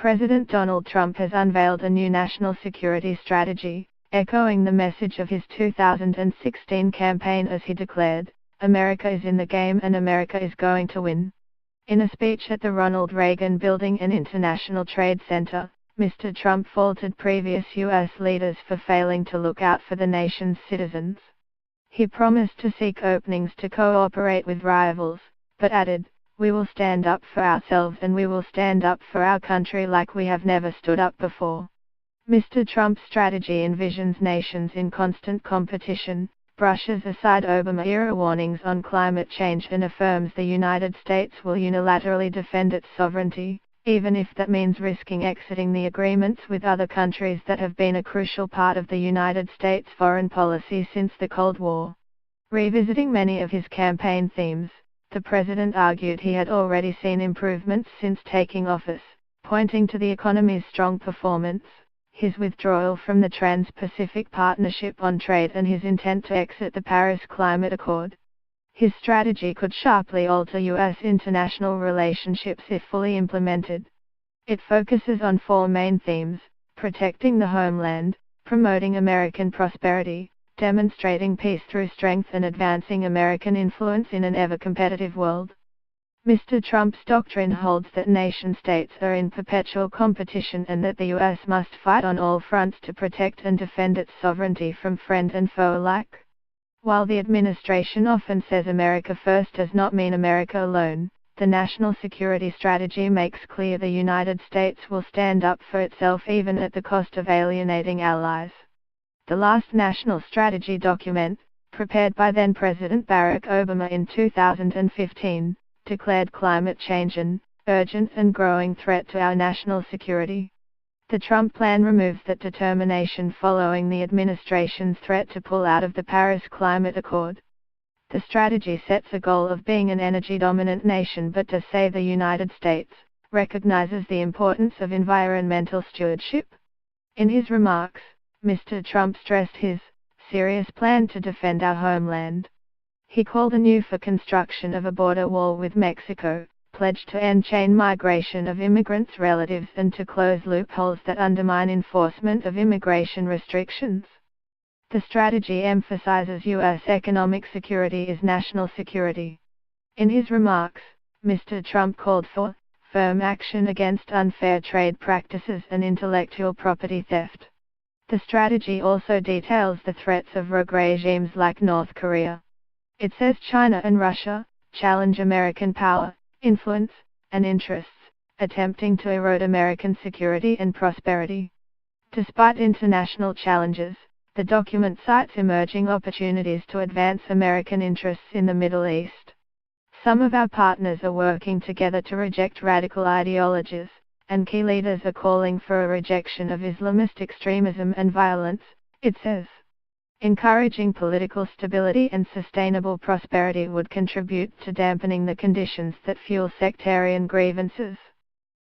President Donald Trump has unveiled a new national security strategy, echoing the message of his 2016 campaign as he declared, "America is in the game and America is going to win." In a speech at the Ronald Reagan Building and International Trade Center, Mr. Trump faulted previous U.S. leaders for failing to look out for the nation's citizens. He promised to seek openings to cooperate with rivals, but added, "We will stand up for ourselves and we will stand up for our country like we have never stood up before." Mr. Trump's strategy envisions nations in constant competition, brushes aside Obama-era warnings on climate change and affirms the United States will unilaterally defend its sovereignty, even if that means risking exiting the agreements with other countries that have been a crucial part of the United States foreign policy since the Cold War. Revisiting many of his campaign themes, the president argued he had already seen improvements since taking office, pointing to the economy's strong performance, his withdrawal from the Trans-Pacific Partnership on Trade and his intent to exit the Paris Climate Accord. His strategy could sharply alter U.S. international relationships if fully implemented. It focuses on four main themes: protecting the homeland, promoting American prosperity, demonstrating peace through strength, and advancing American influence in an ever-competitive world. Mr. Trump's doctrine holds that nation-states are in perpetual competition and that the U.S. must fight on all fronts to protect and defend its sovereignty from friend and foe alike. While the administration often says America first does not mean America alone, the national security strategy makes clear the United States will stand up for itself even at the cost of alienating allies. The last national strategy document, prepared by then-President Barack Obama in 2015, declared climate change an urgent and growing threat to our national security. The Trump plan removes that determination following the administration's threat to pull out of the Paris Climate Accord. The strategy sets a goal of being an energy-dominant nation but does say the United States recognizes the importance of environmental stewardship. In his remarks, Mr. Trump stressed his serious plan to defend our homeland. He called anew for construction of a border wall with Mexico, pledged to end chain migration of immigrants' relatives and to close loopholes that undermine enforcement of immigration restrictions. The strategy emphasizes U.S. economic security is national security. In his remarks, Mr. Trump called for firm action against unfair trade practices and intellectual property theft. The strategy also details the threats of rogue regimes like North Korea. It says China and Russia challenge American power, influence, and interests, attempting to erode American security and prosperity. Despite international challenges, the document cites emerging opportunities to advance American interests in the Middle East. Some of our partners are working together to reject radical ideologies, and key leaders are calling for a rejection of Islamist extremism and violence, it says. Encouraging political stability and sustainable prosperity would contribute to dampening the conditions that fuel sectarian grievances.